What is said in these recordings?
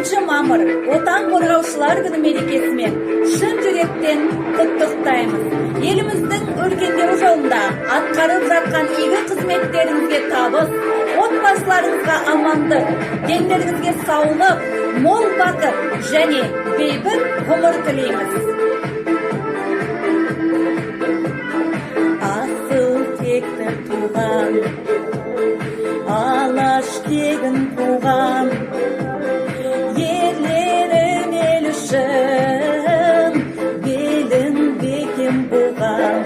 мамыр Отан қорғаушылар күні мерекесімен шын жүректен құттықтаймыз. Еліміздің өркендеу жолында атқарып жатқан игі қызметтеріңізге табыс, отбасыларыңызға амандық, денлеріңізге саулық, мол бақыт және бейбіт ғұмыр тілейміз. Асыл текті туған, алаш кегін туған, ерлерің ел үшін белін бекем буған.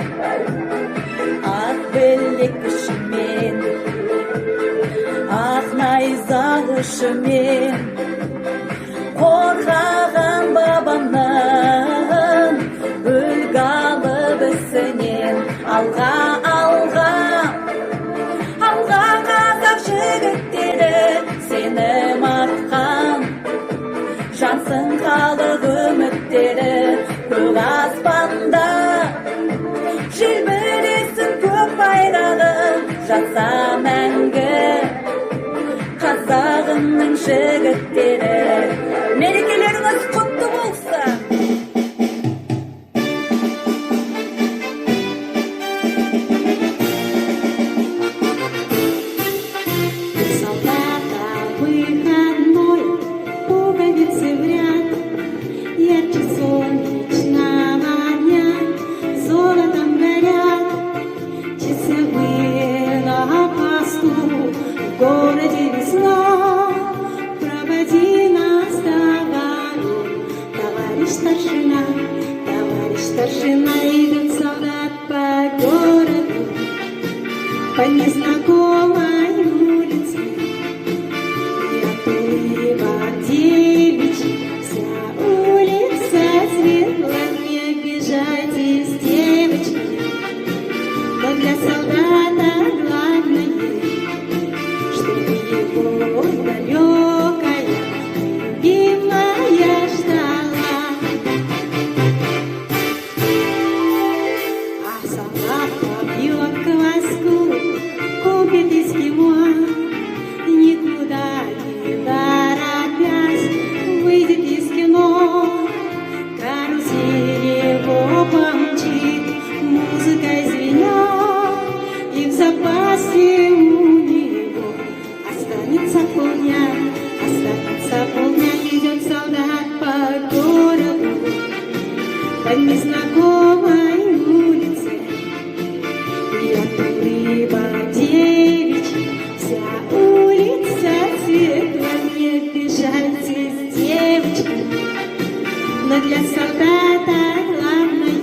Ақ білек күшімен, ақ найзақ ұшымен қорғаған бабамның үлгі алып ісінен. Алға, алға, алға қазақ жігіттері, сені артқан жансың халық үміттері. Көк аспанда желбіресін көк байрағым, жатса мәңгі қазағымның жігіттері. Мерекелеріңіз құтты болсын. В городе весна, проводи нас до ворот. Товарищ старшина, идет солдат по городу, по незнакомой улице. Я Тулева девичья, вся улица светла, не бежать из девочки, но для солдата главное, его далекая, любимая ждала. А солдат побьет кваску, купит эскимо, никуда не торопясь выйдет из кино. Карусель его помчит, музыкой звеня, и в запасе останется полдня, идет солдат по городу, по незнакомой улице. Я Тулева девичья, вся улица светла, не бежайте с девочкой, но для солдата главное,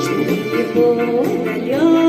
чтобы его далеко.